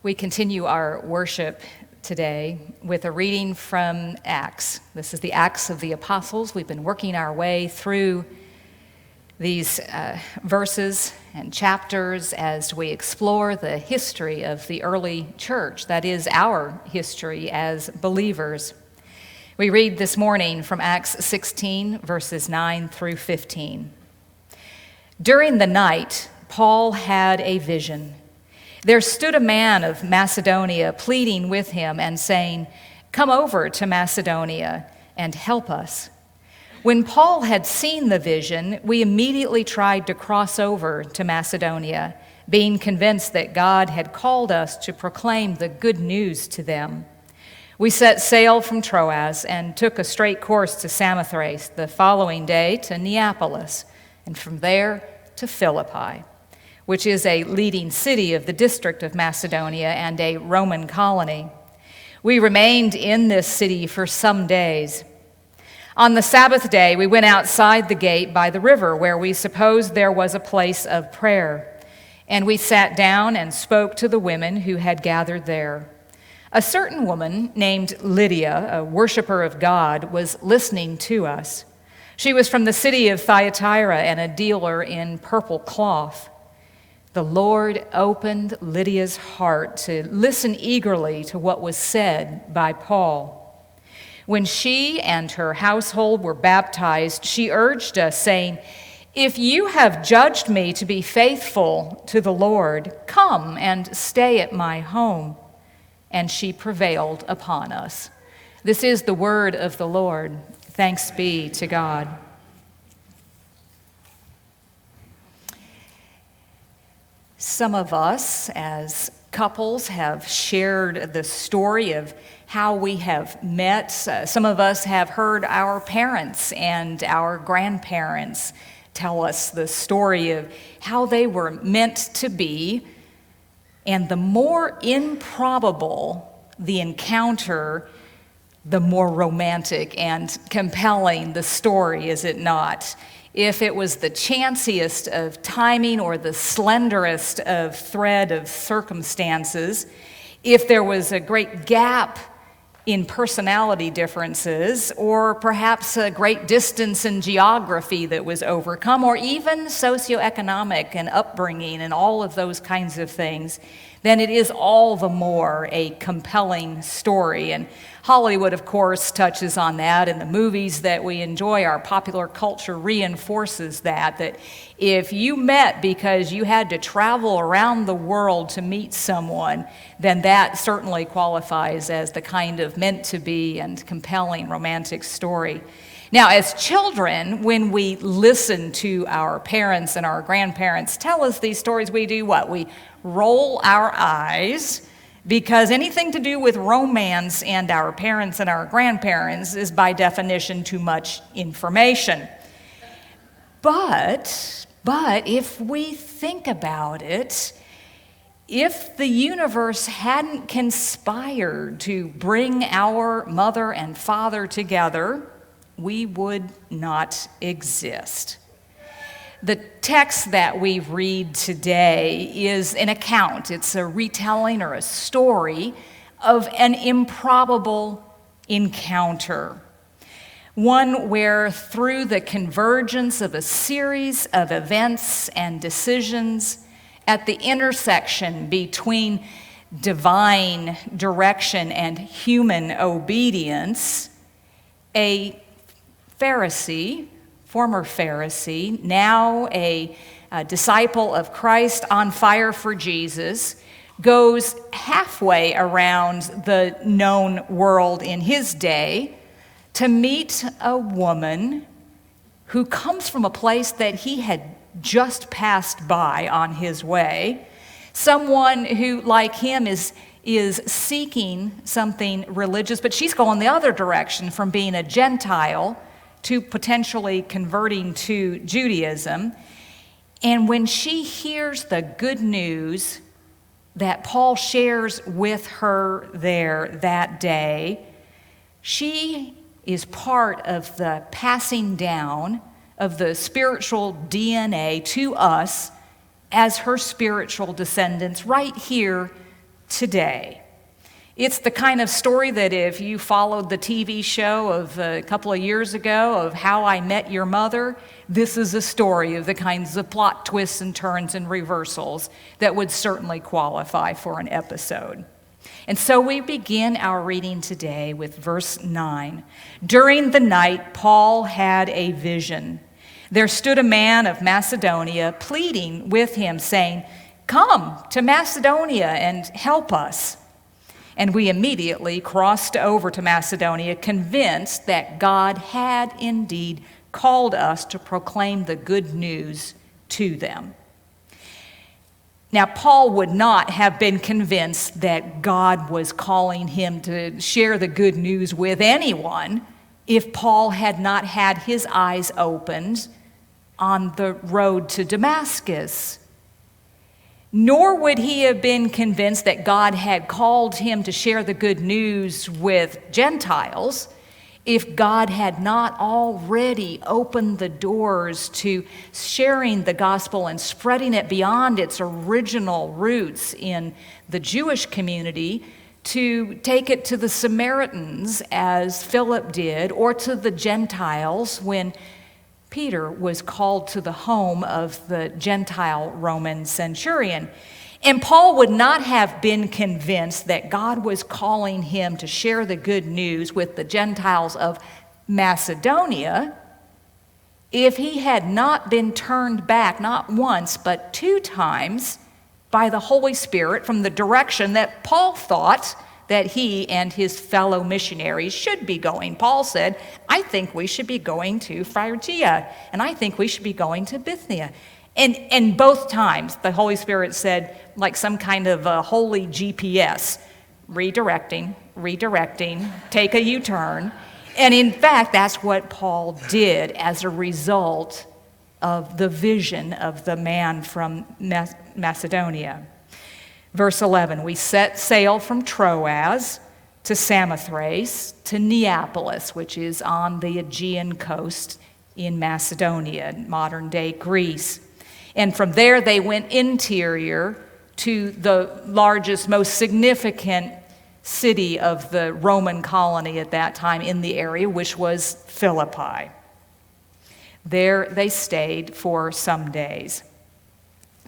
We continue our worship today with a reading from Acts. This is the Acts of the Apostles. We've been working our way through these verses and chapters as we explore the history of the early church. That is our history as believers. We read this morning from Acts 16, verses 9 through 15. During the night, Paul had a vision. There stood a man of Macedonia pleading with him and saying, "Come over to Macedonia and help us." When Paul had seen the vision, we immediately tried to cross over to Macedonia, being convinced that God had called us to proclaim the good news to them. We set sail from Troas and took a straight course to Samothrace, the following day to Neapolis, and from there to Philippi, which is a leading city of the district of Macedonia and a Roman colony. We remained in this city for some days. On the Sabbath day, we went outside the gate by the river, where we supposed there was a place of prayer, and we sat down and spoke to the women who had gathered there. A certain woman named Lydia, a worshiper of God, was listening to us. She was from the city of Thyatira and a dealer in purple cloth. The Lord opened Lydia's heart to listen eagerly to what was said by Paul. When she and her household were baptized, she urged us, saying, "If you have judged me to be faithful to the Lord, come and stay at my home." And she prevailed upon us. This is the word of the Lord. Thanks be to God. Some of us as couples have shared the story of how we have met. Some of us have heard our parents and our grandparents tell us the story of how they were meant to be. And the more improbable the encounter, the more romantic and compelling the story, is it not? If it was the chanciest of timing or the slenderest of thread of circumstances, if there was a great gap in personality differences, or perhaps a great distance in geography that was overcome, or even socioeconomic and upbringing and all of those kinds of things, then it is all the more a compelling story. And Hollywood, of course, touches on that, and the movies that we enjoy, our popular culture reinforces that if you met because you had to travel around the world to meet someone, then that certainly qualifies as the kind of meant-to-be and compelling romantic story. Now, as children, when we listen to our parents and our grandparents tell us these stories, we do what? We roll our eyes, because anything to do with romance and our parents and our grandparents is by definition too much information. But if we think about it, if the universe hadn't conspired to bring our mother and father together, we would not exist. The text that we read today is an account. It's a retelling or a story of an improbable encounter. One where, through the convergence of a series of events and decisions at the intersection between divine direction and human obedience, a Pharisee, former Pharisee, now a disciple of Christ on fire for Jesus, goes halfway around the known world in his day to meet a woman who comes from a place that he had just passed by on his way, someone who, like him, is seeking something religious, but she's going the other direction from being a Gentile to potentially converting to Judaism. And when she hears the good news that Paul shares with her there that day, she is part of the passing down of the spiritual DNA to us as her spiritual descendants right here today. It's the kind of story that if you followed the TV show of a couple of years ago of How I Met Your Mother, this is a story of the kinds of plot twists and turns and reversals that would certainly qualify for an episode. And so we begin our reading today with verse 9. During the night, Paul had a vision. There stood a man of Macedonia pleading with him, saying, "Come to Macedonia and help us." And we immediately crossed over to Macedonia, convinced that God had indeed called us to proclaim the good news to them. Now, Paul would not have been convinced that God was calling him to share the good news with anyone if Paul had not had his eyes opened on the road to Damascus. Nor would he have been convinced that God had called him to share the good news with Gentiles if God had not already opened the doors to sharing the gospel and spreading it beyond its original roots in the Jewish community to take it to the Samaritans as Philip did, or to the Gentiles when Peter was called to the home of the Gentile Roman centurion. And Paul would not have been convinced that God was calling him to share the good news with the Gentiles of Macedonia if he had not been turned back, not once, but 2 times, by the Holy Spirit from the direction that Paul thought that he and his fellow missionaries should be going. Paul said, "I think we should be going to Phrygia, and I think we should be going to Bithynia." And both times, the Holy Spirit said, like some kind of a holy GPS, redirecting, take a U-turn. And in fact, that's what Paul did as a result of the vision of the man from Macedonia. Verse 11, we set sail from Troas to Samothrace to Neapolis, which is on the Aegean coast in Macedonia, modern-day Greece. And from there, they went interior to the largest, most significant city of the Roman colony at that time in the area, which was Philippi. There they stayed for some days.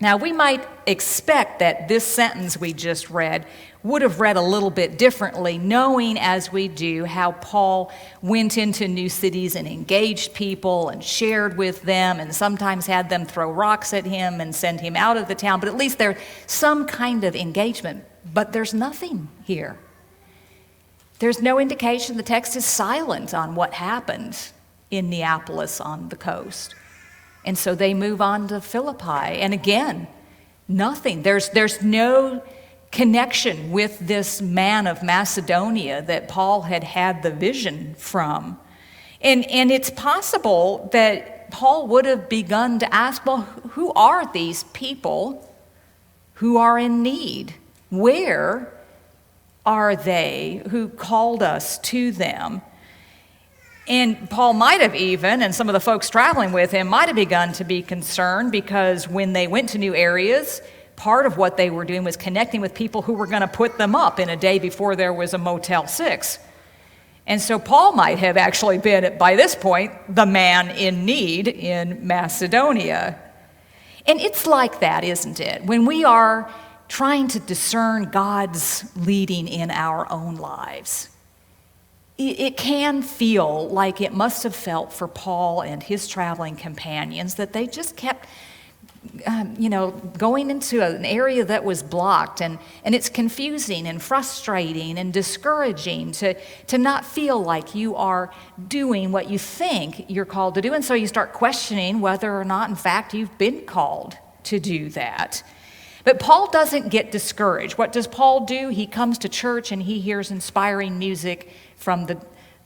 Now, we might expect that this sentence we just read would have read a little bit differently, knowing as we do how Paul went into new cities and engaged people and shared with them and sometimes had them throw rocks at him and send him out of the town. But at least there's some kind of engagement. But there's nothing here. There's no indication. The text is silent on what happened in Neapolis on the coast. And so they move on to Philippi. And again, nothing. There's no connection with this man of Macedonia that Paul had the vision from. And it's possible that Paul would have begun to ask, well, who are these people who are in need? Where are they who called us to them? And Paul might have even, and some of the folks traveling with him might have begun to be concerned, because when they went to new areas, part of what they were doing was connecting with people who were going to put them up in a day before there was a Motel 6. And so Paul might have actually been, by this point, the man in need in Macedonia. And it's like that, isn't it? When we are trying to discern God's leading in our own lives, it can feel like it must have felt for Paul and his traveling companions that they just kept, going into an area that was blocked, and it's confusing and frustrating and discouraging to not feel like you are doing what you think you're called to do. And so you start questioning whether or not, in fact, you've been called to do that. But Paul doesn't get discouraged. What does Paul do? He comes to church and he hears inspiring music from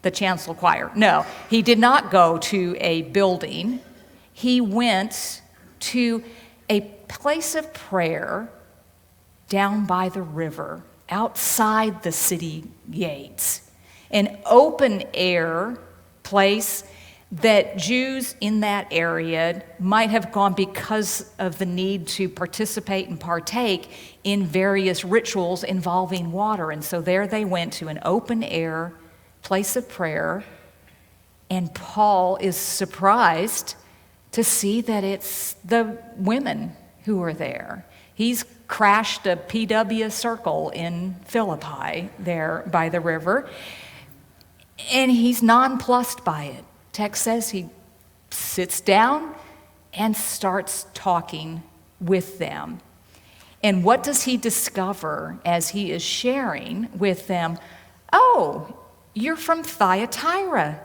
the chancel choir. No, he did not go to a building. He went to a place of prayer down by the river, outside the city gates, an open air place that Jews in that area might have gone because of the need to participate and partake in various rituals involving water. And so there they went to an open-air place of prayer, and Paul is surprised to see that it's the women who are there. He's crashed a PW circle in Philippi there by the river, and he's nonplussed by it. Text says he sits down and starts talking with them. And what does he discover as he is sharing with them? Oh, you're from Thyatira.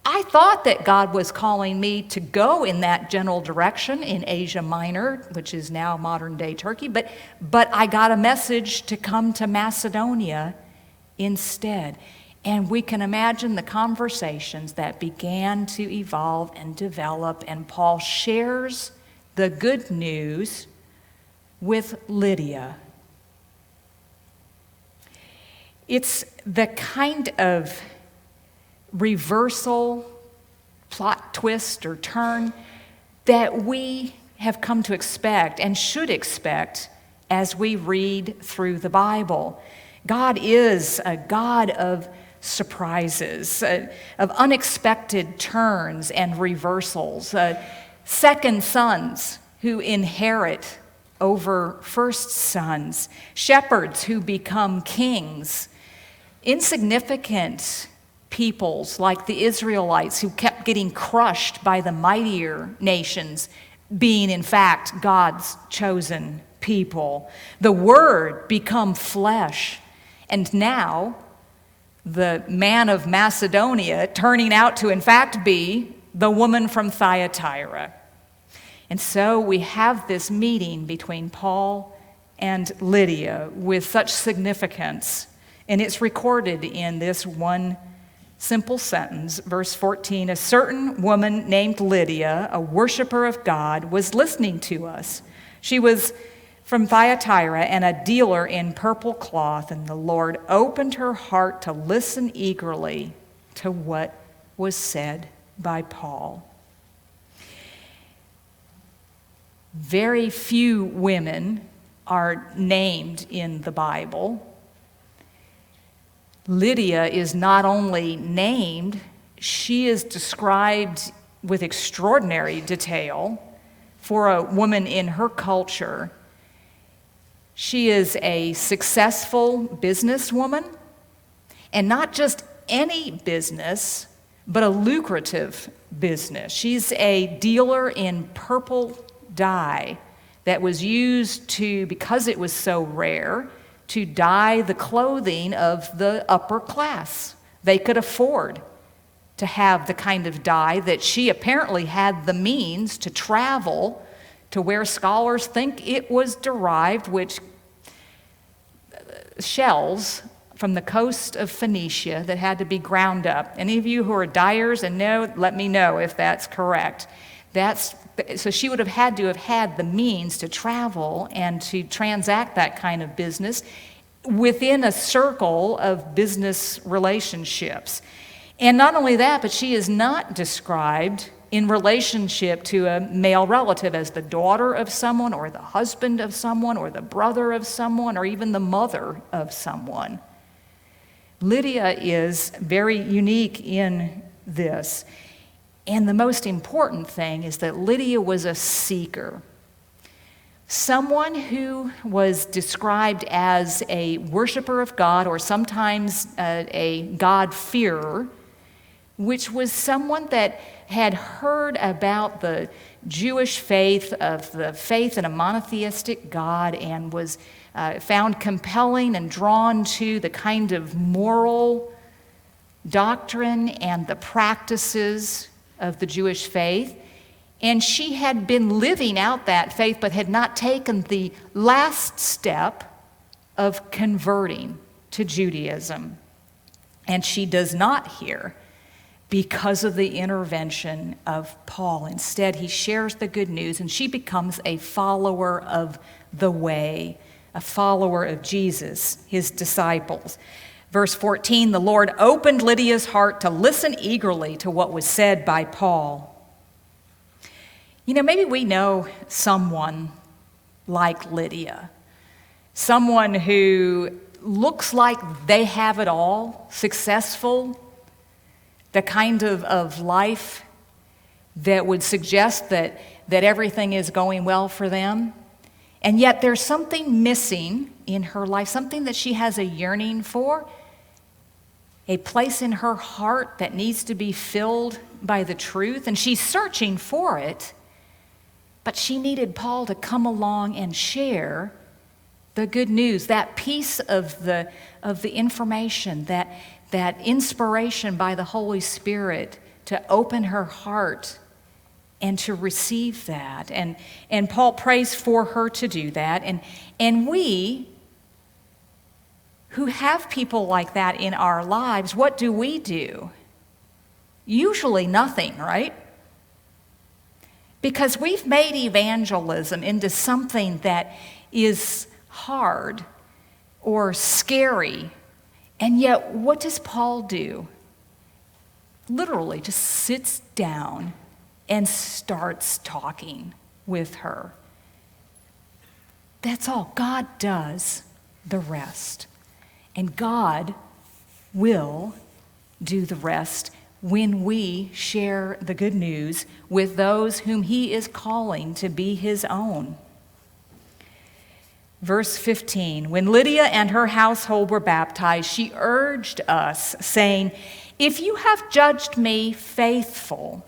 I thought that God was calling me to go in that general direction in Asia Minor, which is now modern-day Turkey, but I got a message to come to Macedonia instead. And we can imagine the conversations that began to evolve and develop, and Paul shares the good news with Lydia. It's the kind of reversal, plot twist, or turn that we have come to expect and should expect as we read through the Bible. God is a God of surprises, of unexpected turns and reversals, second sons who inherit over first sons, shepherds who become kings, insignificant peoples like the Israelites who kept getting crushed by the mightier nations, being in fact God's chosen people. The Word become flesh, and now the man of Macedonia turning out to in fact be the woman from Thyatira. And so we have this meeting between Paul and Lydia with such significance, and it's recorded in this one simple sentence, verse 14. A certain woman named Lydia, a worshiper of God, was listening to us. She was from Thyatira and a dealer in purple cloth, and the Lord opened her heart to listen eagerly to what was said by Paul. Very few women are named in the Bible. Lydia is not only named, she is described with extraordinary detail for a woman in her culture. She is a successful businesswoman, and not just any business, but a lucrative business. She's a dealer in purple dye that was used to, because it was so rare, to dye the clothing of the upper class. They could afford to have the kind of dye that she apparently had the means to travel to where scholars think it was derived, which shells from the coast of Phoenicia that had to be ground up. Any of you who are dyers and know, let me know if that's correct. So she would have had to have had the means to travel and to transact that kind of business within a circle of business relationships. And not only that, but she is not described in relationship to a male relative as the daughter of someone or the husband of someone or the brother of someone or even the mother of someone. Lydia is very unique in this. And the most important thing is that Lydia was a seeker. Someone who was described as a worshiper of God or sometimes a God-fearer, which was someone that had heard about the Jewish faith, of the faith in a monotheistic God, and was found compelling and drawn to the kind of moral doctrine and the practices of the Jewish faith. And she had been living out that faith, but had not taken the last step of converting to Judaism. And she does not here because of the intervention of Paul. Instead, he shares the good news, and she becomes a follower of the way, a follower of Jesus, his disciples. Verse 14, the Lord opened Lydia's heart to listen eagerly to what was said by Paul. You know, maybe we know someone like Lydia, someone who looks like they have it all, successful, the kind of life that would suggest that everything is going well for them. And yet there's something missing in her life, something that she has a yearning for, a place in her heart that needs to be filled by the truth. And she's searching for it, but she needed Paul to come along and share the good news, that piece of the information, that inspiration by the Holy Spirit to open her heart and to receive that. And Paul prays for her to do that. And we, who have people like that in our lives, what do? Usually nothing, right? Because we've made evangelism into something that is hard or scary. And yet, what does Paul do? Literally just sits down and starts talking with her. That's all. God does the rest. And God will do the rest when we share the good news with those whom he is calling to be his own. Verse 15, when Lydia and her household were baptized, she urged us, saying, "If you have judged me faithful,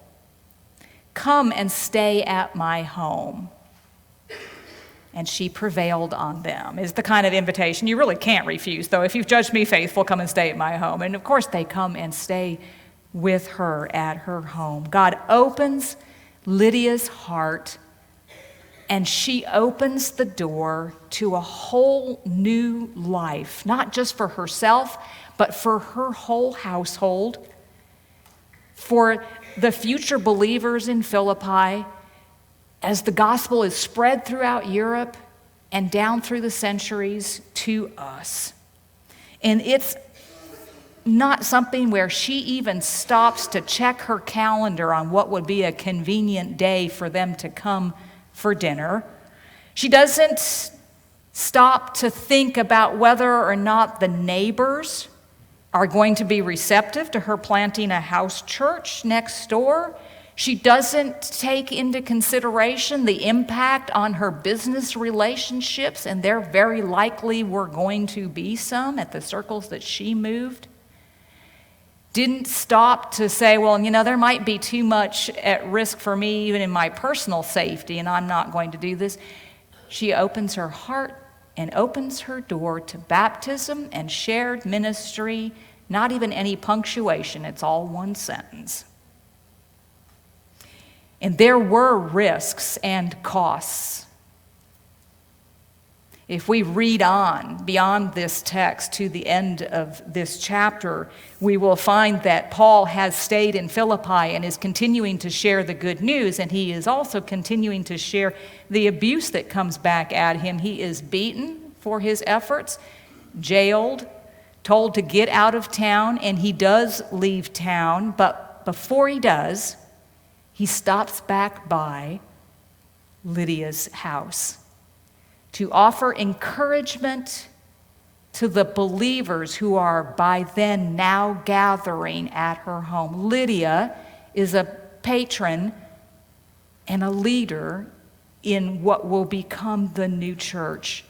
come and stay at my home." And she prevailed on them. Is the kind of invitation you really can't refuse, though. If you've judged me faithful, come and stay at my home. And of course they come and stay with her at her home. God opens Lydia's heart, and she opens the door to a whole new life, not just for herself, but for her whole household, for the future believers in Philippi, as the gospel is spread throughout Europe and down through the centuries to us. And it's not something where she even stops to check her calendar on what would be a convenient day for them to come for dinner. She doesn't stop to think about whether or not the neighbors are going to be receptive to her planting a house church next door. She doesn't take into consideration the impact on her business relationships, and there very likely were going to be some at the circles that she moved. Didn't stop to say, well, you know, there might be too much at risk for me even in my personal safety, and I'm not going to do this. She opens her heart and opens her door to baptism and shared ministry, not even any punctuation. It's all one sentence. And there were risks and costs. If we read on beyond this text to the end of this chapter, we will find that Paul has stayed in Philippi and is continuing to share the good news, and he is also continuing to share the abuse that comes back at him. He is beaten for his efforts, jailed, told to get out of town, and he does leave town, but before he does, he stops back by Lydia's house to offer encouragement to the believers who are by then now gathering at her home. Lydia is a patron and a leader in what will become the new church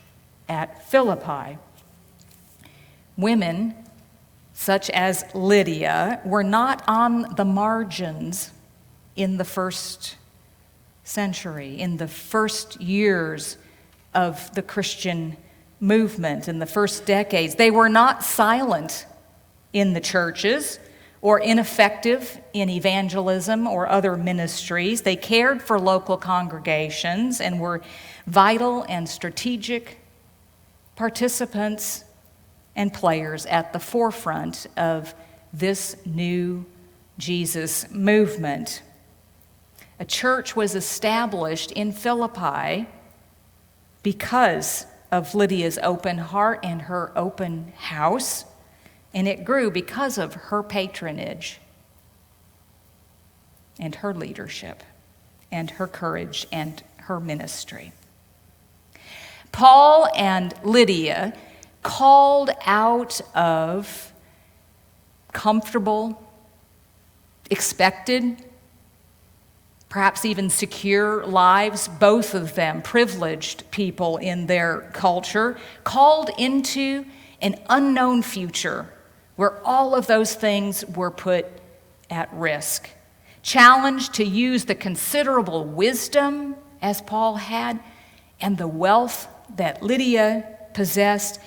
at Philippi. Women such as Lydia were not on the margins in the first century, in the first years of the Christian movement, in the first decades. They were not silent in the churches or ineffective in evangelism or other ministries. They cared for local congregations and were vital and strategic participants and players at the forefront of this new Jesus movement. A church was established in Philippi because of Lydia's open heart and her open house. And it grew because of her patronage and her leadership and her courage and her ministry. Paul and Lydia, called out of comfortable, expected, perhaps even secure lives, both of them privileged people in their culture, called into an unknown future where all of those things were put at risk. Challenged to use the considerable wisdom, as Paul had, and the wealth that Lydia possessed,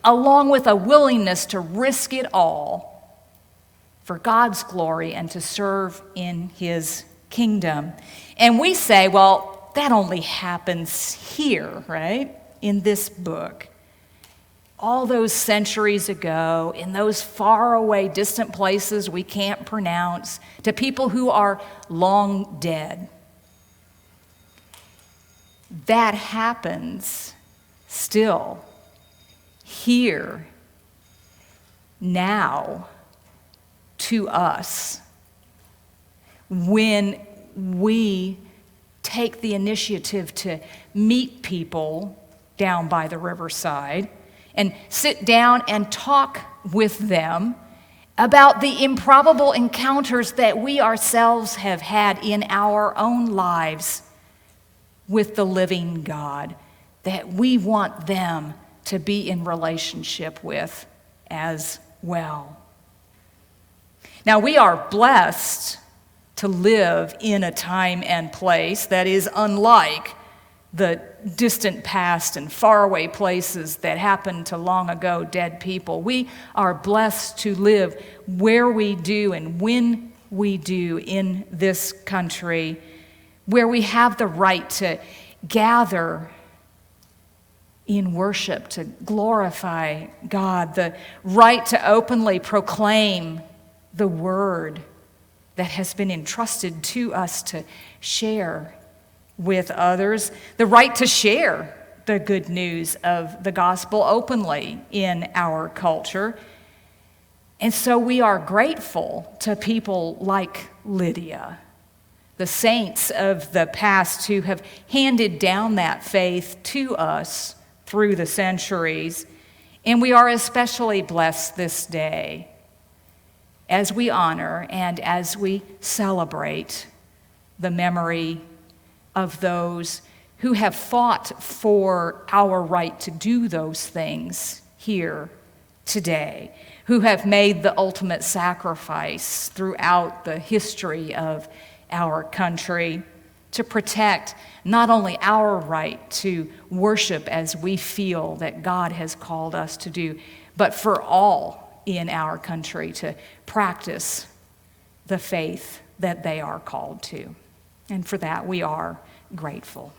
along with a willingness to risk it all for God's glory and to serve in his kingdom. And we say, well, that only happens here, right? In this book. All those centuries ago, in those faraway, distant places we can't pronounce, to people who are long dead. That happens still here, now, to us, when we take the initiative to meet people down by the riverside and sit down and talk with them about the improbable encounters that we ourselves have had in our own lives with the living God, that we want them to be in relationship with as well. Now, we are blessed to live in a time and place that is unlike the distant past and faraway places that happened to long ago dead people. We are blessed to live where we do and when we do in this country, where we have the right to gather in worship, to glorify God, the right to openly proclaim the word that has been entrusted to us to share with others, the right to share the good news of the gospel openly in our culture. And so we are grateful to people like Lydia, the saints of the past who have handed down that faith to us through the centuries. And we are especially blessed this day as we honor and as we celebrate the memory of those who have fought for our right to do those things here today, who have made the ultimate sacrifice throughout the history of our country to protect not only our right to worship as we feel that God has called us to do, but for all in our country to practice the faith that they are called to. And for that, we are grateful.